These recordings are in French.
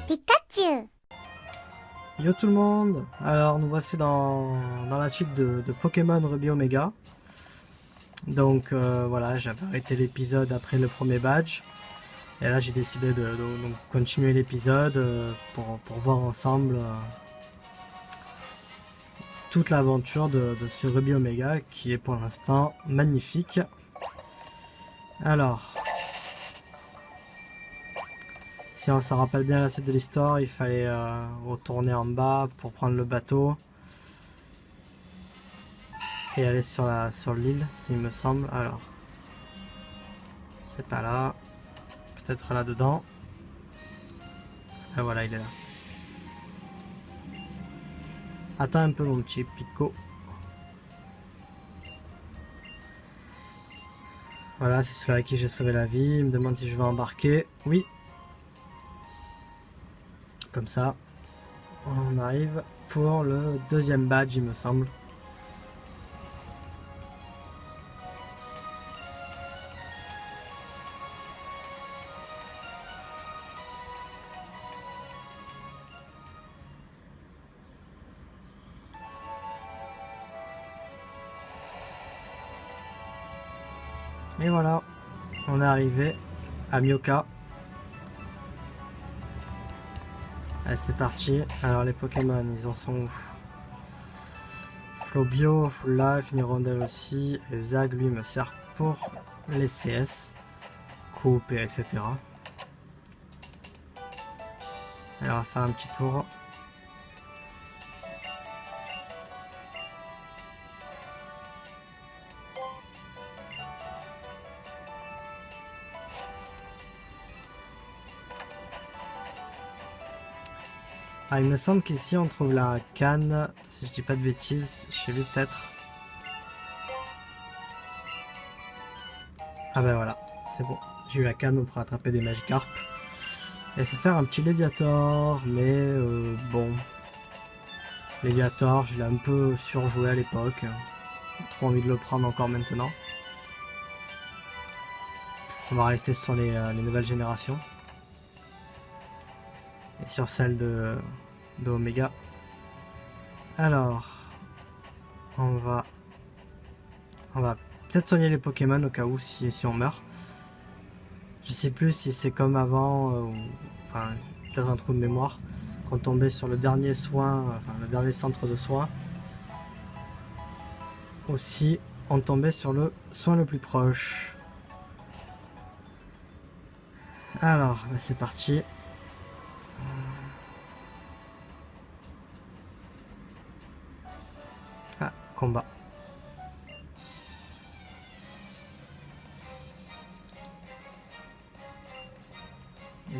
Pikachu. Yo tout le monde, alors nous voici dans la suite de Pokémon Ruby Omega. Donc voilà, j'avais arrêté l'épisode après le premier badge. Et là j'ai décidé de continuer l'épisode pour voir ensemble toute l'aventure de ce Ruby Omega qui est pour l'instant magnifique. Alors, si on se rappelle bien la suite de l'histoire, il fallait retourner en bas pour prendre le bateau et aller sur l'île, s'il me semble. Alors, c'est pas là, peut-être là dedans. Ah voilà, il est là. Attends un peu mon petit Pico. Voilà, c'est celui à qui j'ai sauvé la vie. Il me demande si je vais embarquer. Oui. Comme ça, on arrive pour le deuxième badge, il me semble. Et voilà, on est arrivé à Myoka. Allez, c'est parti. Alors les Pokémon, ils en sont où? Flobio, Full Life, Nirondelle aussi. Et Zag, lui, me sert pour les CS. Coupe et etc. Alors on va faire un petit tour. Ah, il me semble qu'ici on trouve la canne, si je dis pas de bêtises, chez lui peut-être. Ah ben voilà, c'est bon. J'ai eu la canne pour attraper des Magikarp. Et c'est faire un petit Léviator, mais bon. Léviator, je l'ai un peu surjoué à l'époque. Trop envie de le prendre encore maintenant. On va rester sur les nouvelles générations. Et sur celle de Omega. Alors, on va peut-être soigner les Pokémon au cas où si on meurt. Je sais plus si c'est comme avant, ou enfin, peut-être un trou de mémoire. Quand on tombait sur le dernier soin, enfin le dernier centre de soins, aussi on tombait sur le soin le plus proche. Alors, bah c'est parti. Ah, combat.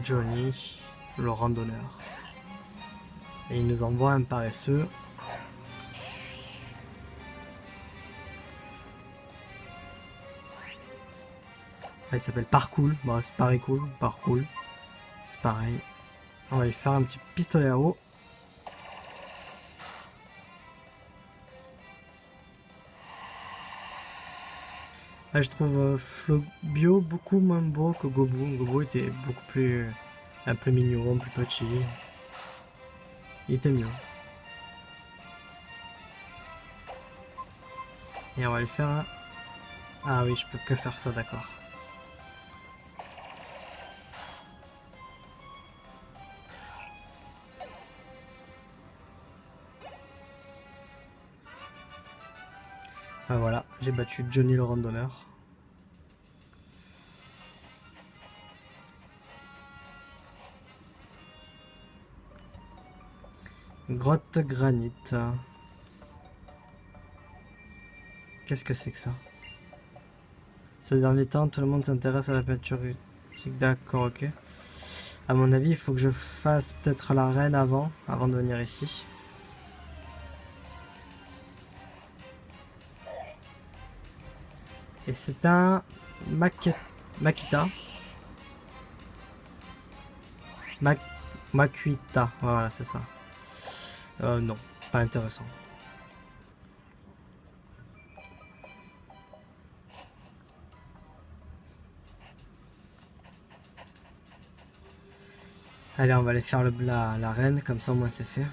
Johnny, le randonneur. Et il nous envoie un paresseux. Ah, il s'appelle Parkour. Bon, c'est pareil cool. Parkour. C'est pareil. On va lui faire un petit pistolet à eau. Là, je trouve Flobio beaucoup moins beau que Gobu. Gobu était beaucoup plus un peu mignon, plus petit. Il était mieux. Et on va lui faire un... Ah oui, je peux que faire ça, d'accord. Ah voilà, j'ai battu Johnny le randonneur. Grotte granit. Qu'est-ce que c'est que ça? Ces derniers temps, tout le monde s'intéresse à la peinture rustique. D'accord, ok. À mon avis, il faut que je fasse peut-être la reine avant de venir ici. Et c'est un Makita. Makuita, voilà, c'est ça. Non, pas intéressant. Allez, on va aller faire la reine, comme ça au moins c'est fait.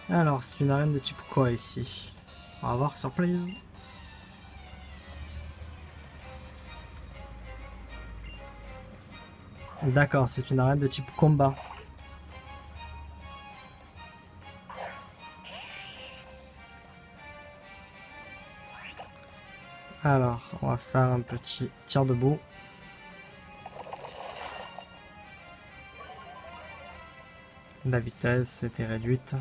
Alors, c'est une arène de type quoi ici? On va voir, surprise. D'accord, c'est une arène de type combat. Alors, on va faire un petit tir de bout. La vitesse était réduite.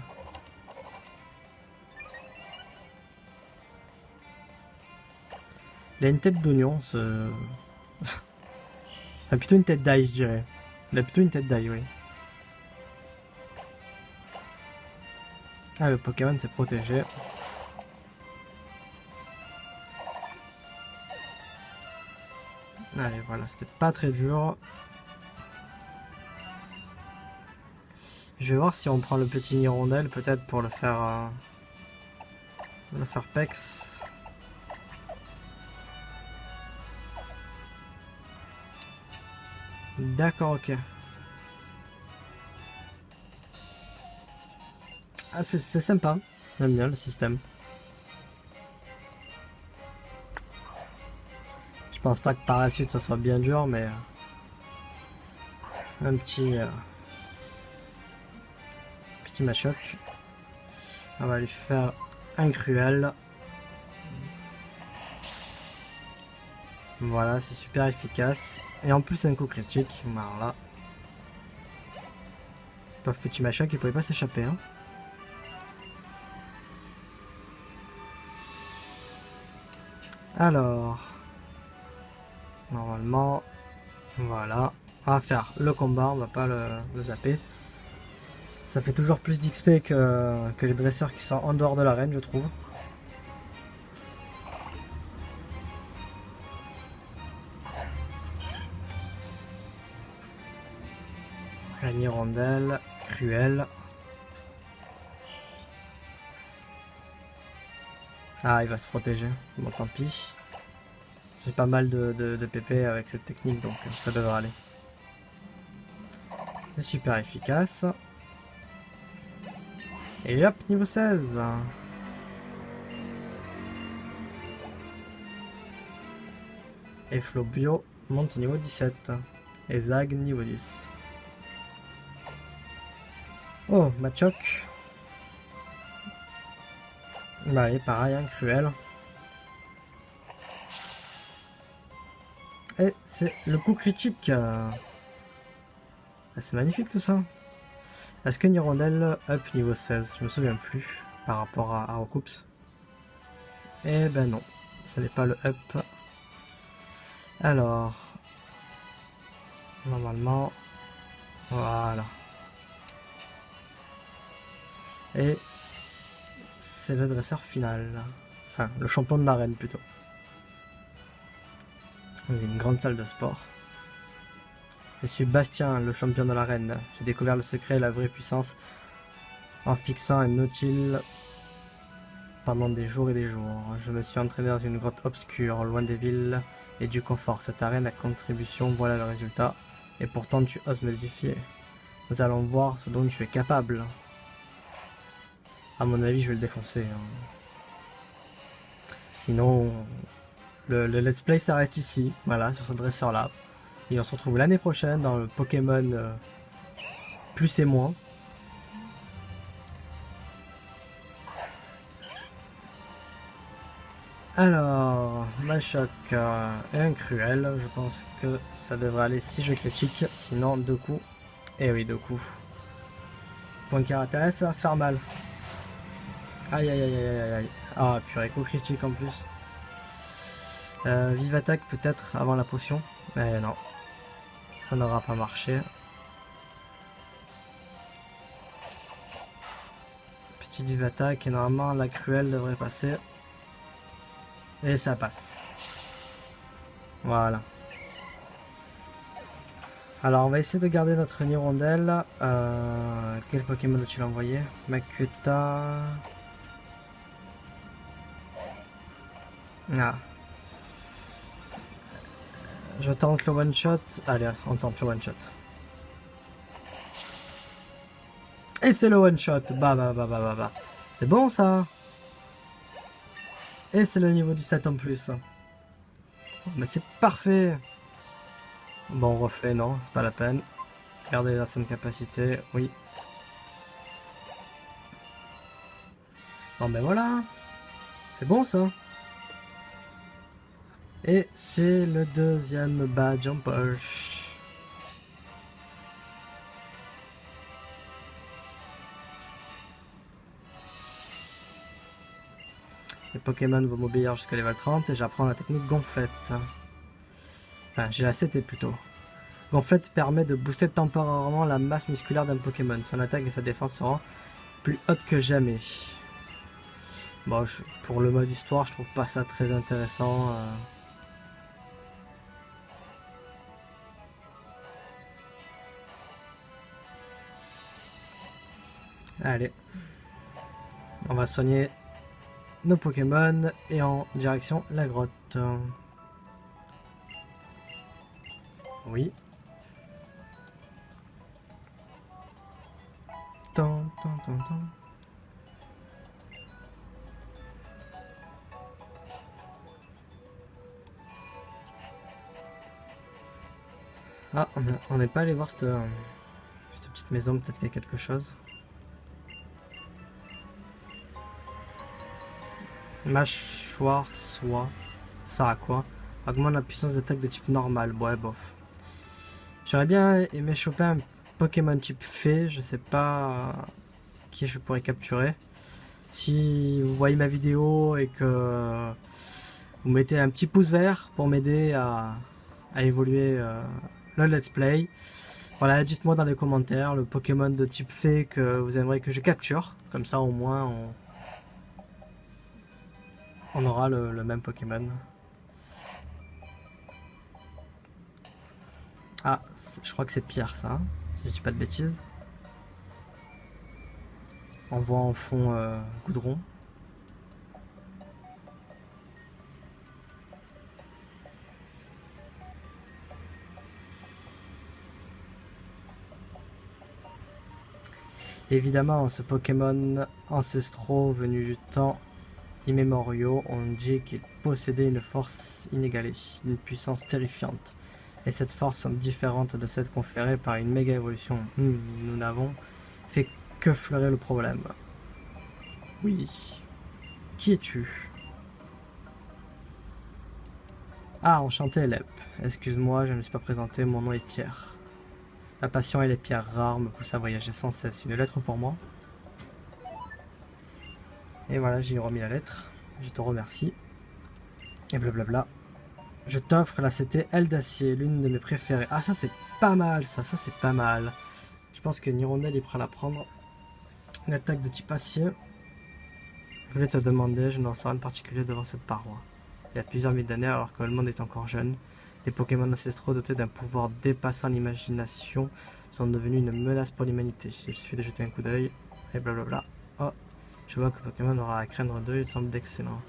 Il a une tête d'oignon, ce... Il a plutôt une tête d'ail, je dirais. Il a plutôt une tête d'ail, oui. Ah, le Pokémon s'est protégé. Allez, voilà, c'était pas très dur. Je vais voir si on prend le petit Hirondelle, peut-être pour le faire pex. D'accord, ok. Ah, c'est sympa. J'aime bien le système. Je pense pas que par la suite ça soit bien dur, mais un petit machoc. On va lui faire un cruel. Voilà, c'est super efficace. Et en plus un coup critique. Voilà. Pauvre petit machoc, il pouvait pas s'échapper. Hein. Alors, normalement, voilà. On va faire le combat, on va pas le zapper. Ça fait toujours plus d'XP que les dresseurs qui sont en dehors de l'arène, je trouve. La hirondelle, cruelle. Ah, il va se protéger. Bon, tant pis. J'ai pas mal de PP avec cette technique, donc ça devrait aller. C'est super efficace. Et hop, niveau 16. Et Flobio monte au niveau 17. Et Zag niveau 10. Oh, Machoc. Bah allez, pareil, hein, cruel. Et c'est le coup critique. Ah, c'est magnifique tout ça. Est-ce que Hirondelle up niveau 16? Je me souviens plus par rapport à Recoups. Eh ben non, ce n'est pas le up. Alors, normalement, voilà. Et c'est le dresseur final. Enfin, le champion de l'arène plutôt. Il y a une grande salle de sport. Je suis Bastien, le champion de l'arène. J'ai découvert le secret et la vraie puissance en fixant un nautile pendant des jours et des jours. Je me suis entraîné dans une grotte obscure, loin des villes et du confort. Cette arène à contribution, voilà le résultat. Et pourtant tu oses me défier. Nous allons voir ce dont tu es capable. À mon avis, je vais le défoncer. Hein. Sinon, le let's play s'arrête ici. Voilà, sur ce dresseur là. Et on se retrouve l'année prochaine dans le Pokémon plus et moins. Alors, Machoc et un cruel. Je pense que ça devrait aller si je critique. Sinon, 2 coups. Et oui, 2 coups. Point karaté, ça va faire mal. Aïe aïe aïe aïe aïe aïe. Ah, purée, coup critique en plus. Vive attaque peut-être avant la potion. Mais non. Ça n'aura pas marché. Petit vive attaque et normalement la cruelle devrait passer. Et ça passe. Voilà. Alors on va essayer de garder notre hirondelle. Quel Pokémon as-tu envoyé? Makuta. Ah. Je tente le one shot. Allez, on tente le one shot. Et c'est le one shot. Bah. C'est bon ça. Et c'est le niveau 17 en plus. Mais c'est parfait. Bon, on refait, non, c'est pas la peine. Regardez la scène capacité, oui. Bon ben voilà. C'est bon ça. Et c'est le deuxième badge en poche. Les Pokémon vont m'obéir jusqu'à level 30 et j'apprends la technique gonflette. Enfin, j'ai la CT plutôt. Gonflette permet de booster temporairement la masse musculaire d'un Pokémon. Son attaque et sa défense seront plus hautes que jamais. Bon, pour le mode histoire, je trouve pas ça très intéressant. Allez. On va soigner nos Pokémon et en direction la grotte. Oui. Tan. Ah, on n'est pas allé voir cette petite maison, peut-être qu'il y a quelque chose. Mâchoire, soie. Ça a quoi? Augmente la puissance d'attaque de type normal. Ouais, bof. J'aurais bien aimé choper un Pokémon type fée. Je sais pas qui je pourrais capturer. Si vous voyez ma vidéo et que vous mettez un petit pouce vert pour m'aider à évoluer le let's play. Voilà, dites-moi dans les commentaires le Pokémon de type fée que vous aimeriez que je capture. Comme ça au moins on aura le même Pokémon. Ah, je crois que c'est Pierre ça, hein, si je dis pas de bêtises. On voit en fond Goudron. Évidemment, ce Pokémon ancestraux venu du temps immémoriaux, on dit qu'il possédait une force inégalée, une puissance terrifiante. Et cette force semble différente de celle conférée par une méga évolution. Nous n'avons fait que fleurer le problème. Oui. Qui es-tu? Ah, enchanté, Lep. Excuse-moi, je ne me suis pas présenté, mon nom est Pierre. La passion et les pierres rares me poussent à voyager sans cesse. Une lettre pour moi. Et voilà, j'ai remis la lettre. Je te remercie. Et blablabla. Je t'offre la CT Aile d'Acier, l'une de mes préférées. Ah, ça c'est pas mal, ça c'est pas mal. Je pense que Nirondelle est prêt à la prendre. Une attaque de type acier. Je voulais te demander, je n'en sais rien de particulier devant cette paroi. Il y a plusieurs milliers d'années, alors que le monde est encore jeune, les Pokémon ancestraux dotés d'un pouvoir dépassant l'imagination sont devenus une menace pour l'humanité. Il suffit de jeter un coup d'œil, et blablabla. Oh, je vois que Pokémon aura à craindre d'eux, il semble d'excellent.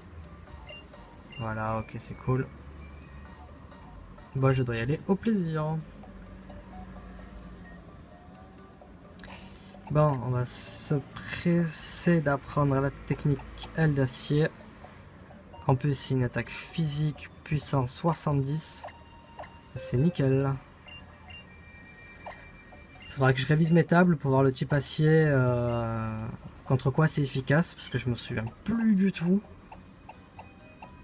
Voilà, ok, c'est cool. Bon, je dois y aller au plaisir. Bon, on va se presser d'apprendre la technique Aile d'Acier. En plus, c'est une attaque physique puissance 70. C'est nickel. Faudra que je révise mes tables pour voir le type acier contre quoi c'est efficace, parce que je me souviens plus du tout.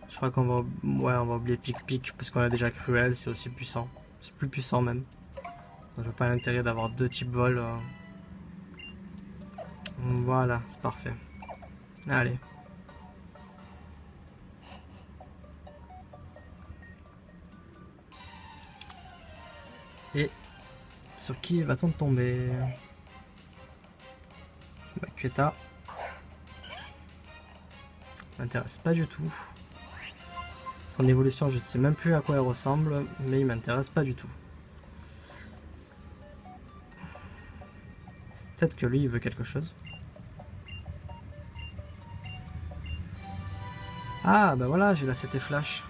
Je crois qu'on va, ouais, on va oublier Pic-Pic, parce qu'on a déjà Cruel, c'est aussi puissant. C'est plus puissant même. Donc, je vois pas l'intérêt d'avoir deux types vol. Voilà, c'est parfait. Allez. Et sur qui va-t-on tomber? C'est Makueta. M'intéresse pas du tout. Son évolution, je ne sais même plus à quoi elle ressemble, mais il m'intéresse pas du tout. Peut-être que lui, il veut quelque chose. Ah, bah voilà, j'ai la CT Flash.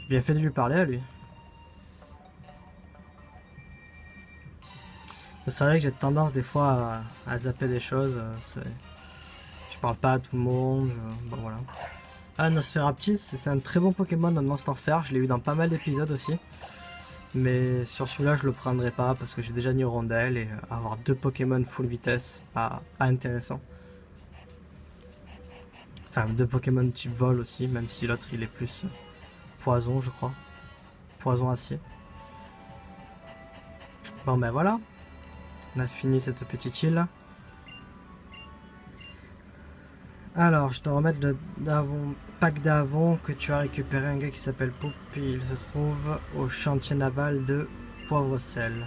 Bien fait de lui parler à lui. C'est vrai que j'ai tendance des fois à zapper des choses. Je parle pas à tout le monde. Bon voilà. Ah, Nosferaptis, c'est un très bon Pokémon dans Monster Fair. Je l'ai eu dans pas mal d'épisodes aussi. Mais sur celui-là, je le prendrai pas parce que j'ai déjà une rondelle et avoir deux Pokémon full vitesse, pas intéressant. Enfin, deux Pokémon type vol aussi, même si l'autre il est plus poison, je crois. Poison acier. Bon ben voilà, on a fini cette petite île. Alors, je dois remettre le pack d'avant que tu as récupéré un gars qui s'appelle Poup. Il se trouve au chantier naval de Poivre-Sel.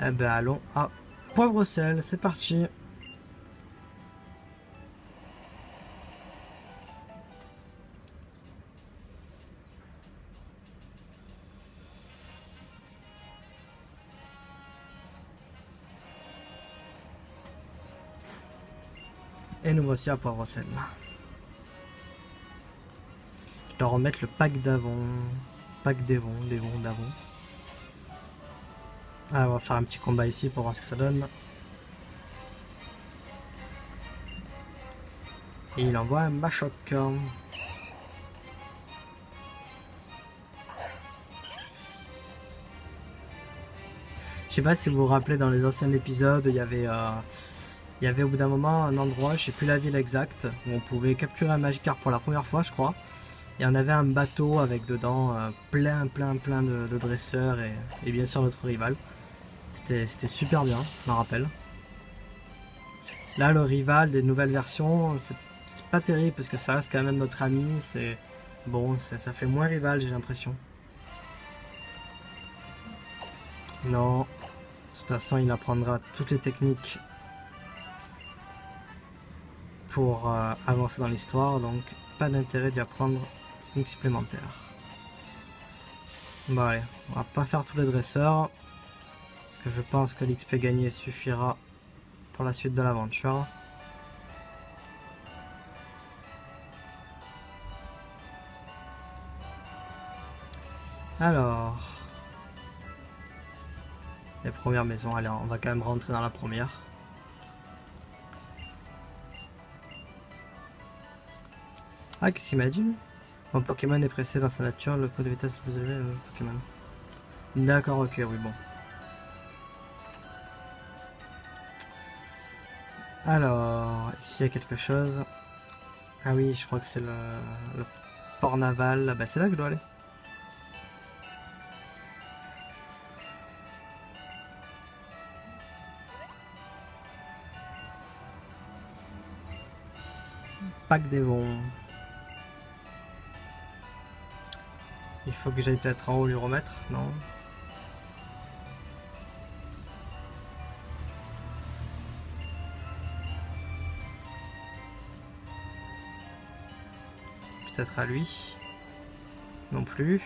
Eh ben allons à Poivre-Sel, c'est parti. Et nous voici à Poivre-Sel. Je dois remettre le pack d'avant. Pack d'avant. Ah, on va faire un petit combat ici pour voir ce que ça donne. Et il envoie un Machoc. Je sais pas si vous vous rappelez, dans les anciens épisodes, il y avait au bout d'un moment un endroit, je sais plus la ville exacte, où on pouvait capturer un Magikarp pour la première fois, je crois. Et on avait un bateau avec dedans plein de dresseurs et bien sûr notre rival. C'était super bien, je m'en rappelle. Là, le rival des nouvelles versions, c'est pas terrible parce que ça reste quand même notre ami. C'est bon, ça fait moins rival, j'ai l'impression. Non, de toute façon, il apprendra toutes les techniques pour avancer dans l'histoire, donc pas d'intérêt d'y apprendre des techniques supplémentaires. Bon allez, on va pas faire tous les dresseurs, parce que je pense que l'XP gagné suffira pour la suite de l'aventure. Alors, les premières maisons, allez, on va quand même rentrer dans la première. Ah, qu'est-ce qu'il m'a dit? Mon Pokémon est pressé dans sa nature, le code de vitesse le plus élevé le Pokémon. D'accord, ok, oui, bon. Alors, ici il y a quelque chose. Ah oui, je crois que c'est le port naval. Ah bah c'est là que je dois aller. Pack des vents. Il faut que j'aille peut-être en haut lui remettre, non? Peut-être à lui. Non plus.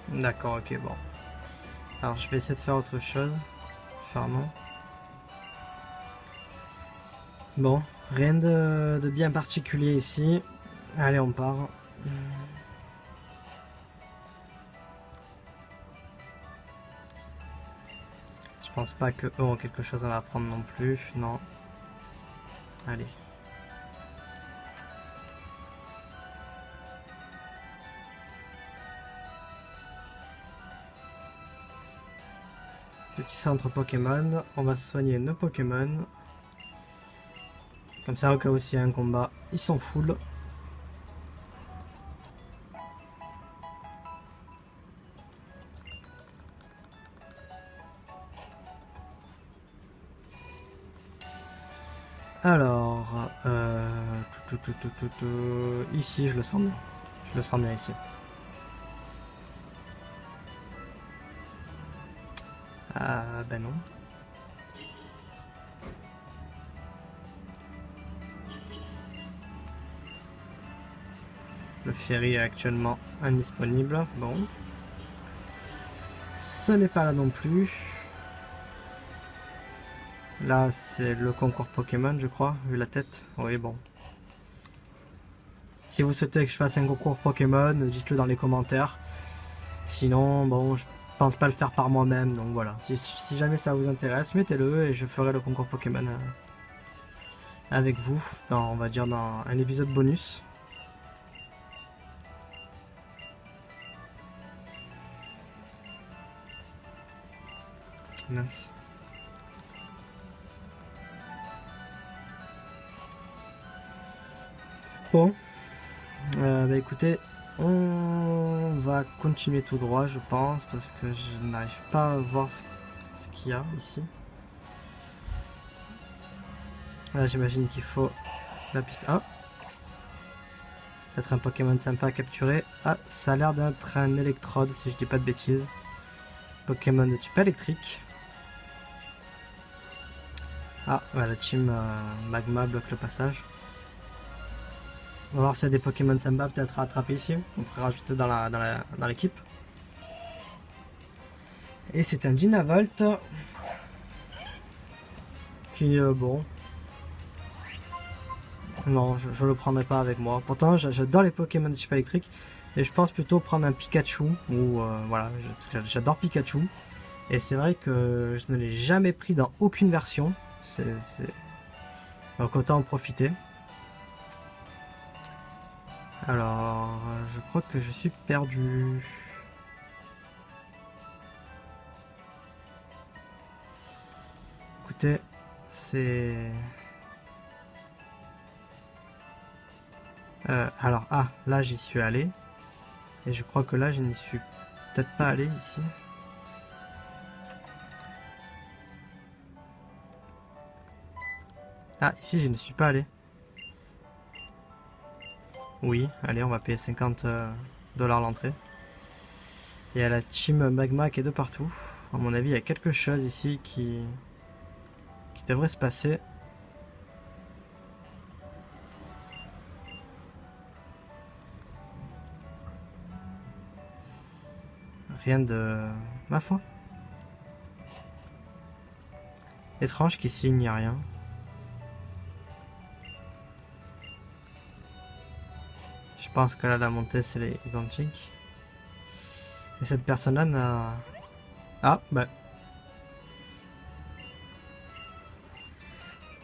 D'accord, ok, bon. Alors je vais essayer de faire autre chose. Enfin non. Bon, rien de bien particulier ici. Allez, on part. Je pense pas que eux ont quelque chose à apprendre non plus. Non. Allez. Petit centre Pokémon. On va soigner nos Pokémon. Comme ça, au cas où s'il y a un combat, ils sont full. Alors, ici, je le sens bien. Je le sens bien ici. Ah, ben non. Le ferry est actuellement indisponible. Bon. Ce n'est pas là non plus. Là, c'est le concours Pokémon, je crois, vu la tête. Oui, bon. Si vous souhaitez que je fasse un concours Pokémon, dites-le dans les commentaires. Sinon, bon, je pense pas le faire par moi-même, donc voilà. Si jamais ça vous intéresse, mettez-le et je ferai le concours Pokémon avec vous, on va dire dans un épisode bonus. Mince. Bon, bah écoutez, on va continuer tout droit, je pense, parce que je n'arrive pas à voir ce qu'il y a ici. Là, j'imagine qu'il faut la piste 1. Peut-être un Pokémon sympa à capturer. Ah, ça a l'air d'être un électrode, si je dis pas de bêtises. Pokémon de type électrique. Ah, la team Magma bloque le passage. On va voir s'il y a des Pokémon sympa peut-être à attraper ici. On pourrait rajouter dans l'équipe. Et c'est un Dynavolt. Qui, bon... Non, je le prendrai pas avec moi. Pourtant, j'adore les Pokémon de type électrique. Et je pense plutôt prendre un Pikachu. Ou, voilà, j'adore Pikachu. Et c'est vrai que je ne l'ai jamais pris dans aucune version. Donc autant en profiter. Alors, je crois que je suis perdu. Écoutez, c'est... alors, ah, là j'y suis allé. Et je crois que là je n'y suis peut-être pas allé ici. Ah, ici je ne suis pas allé. Oui, allez, on va payer 50 $ l'entrée. Il y a la team Magma qui est de partout. À mon avis, il y a quelque chose ici qui devrait se passer. Rien de... ma foi. Étrange qu'ici il n'y a rien. Je pense que là la montée c'est identique. Et cette personne-là n'a... Ah, bah...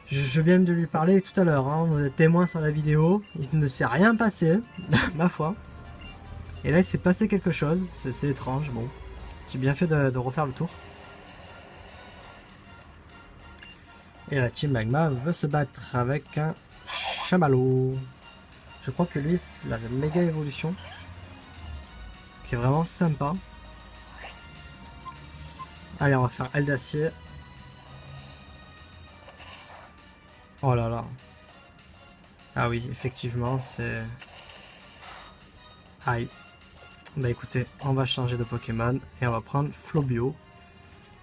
Je viens de lui parler tout à l'heure, hein. On est témoin sur la vidéo. Il ne s'est rien passé, ma foi. Et là il s'est passé quelque chose, c'est étrange, bon. J'ai bien fait de refaire le tour. Et la team Magma veut se battre avec un chamallow. Je crois que lui, c'est la méga évolution. Qui est vraiment sympa. Allez, on va faire aile d'acier. Oh là là. Ah oui, effectivement, c'est... Aïe. Bah écoutez, on va changer de Pokémon et on va prendre Flobio.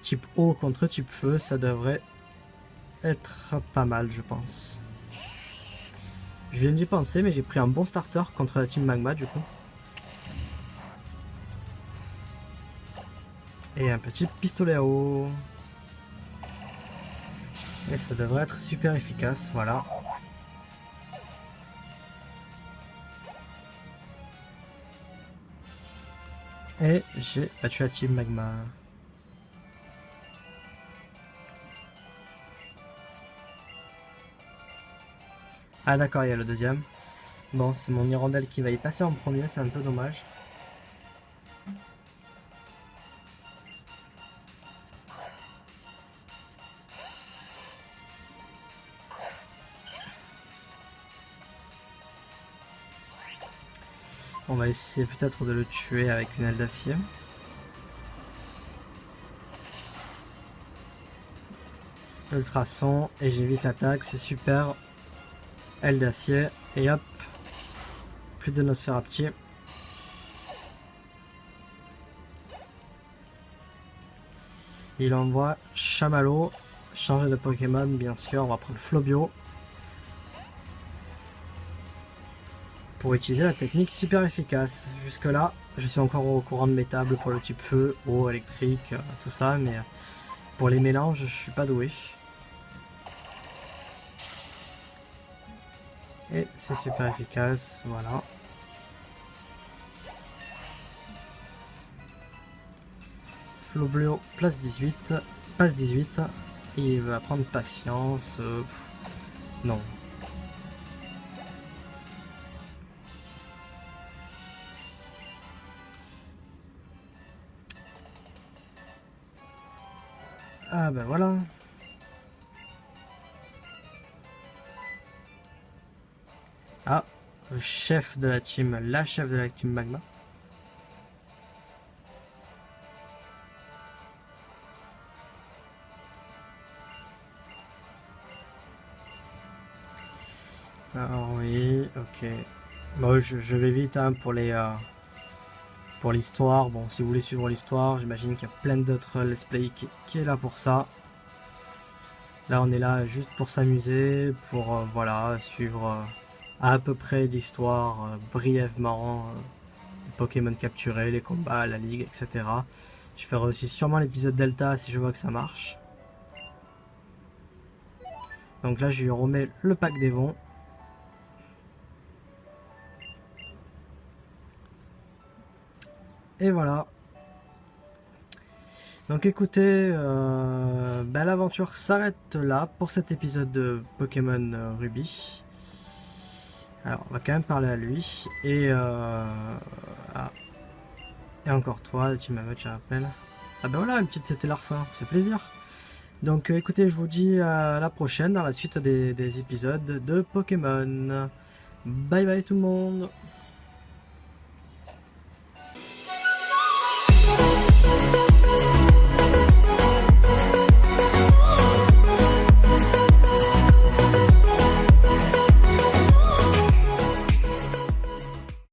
Type eau contre type feu, ça devrait être pas mal, je pense. Je viens d'y penser, mais j'ai pris un bon starter contre la team Magma du coup. Et un petit pistolet à eau. Et ça devrait être super efficace, voilà. Et j'ai battu la team Magma. Ah d'accord, il y a le deuxième. Bon, c'est mon hirondelle qui va y passer en premier, c'est un peu dommage. On va essayer peut-être de le tuer avec une aile d'acier. Ultrason, et j'évite l'attaque, c'est super. Aile d'acier, et hop. Plus de Nosferapti. Il envoie Chamallow. Changer de Pokémon, bien sûr, on va prendre Flobio. Pour utiliser la technique super efficace. Jusque là, je suis encore au courant de mes tables pour le type feu, eau, électrique, tout ça, mais pour les mélanges, je suis pas doué. Et c'est super efficace, voilà. Flobléo place 18, passe 18. Et il va prendre patience. Non. Ah ben voilà. Ah, le chef de la team, la chef de la team Magma. Ah oui, ok. Bon, je vais vite hein, pour l'histoire. Bon, si vous voulez suivre l'histoire, j'imagine qu'il y a plein d'autres let's play qui est là pour ça. Là, on est là juste pour s'amuser, pour voilà, suivre à peu près l'histoire brièvement, les Pokémon capturés, les combats, la ligue, etc. Je ferai aussi sûrement l'épisode Delta si je vois que ça marche. Donc là, je lui remets le pack d'Evon. Et voilà. Donc écoutez, ben, l'aventure s'arrête là pour cet épisode de Pokémon Ruby. Alors, on va quand même parler à lui. Ah, et encore toi, tu m'as je rappelle. Ah ben voilà, une petite c'était Larcin, ça fait plaisir. Donc écoutez, je vous dis à la prochaine dans la suite des épisodes de Pokémon. Bye bye tout le monde.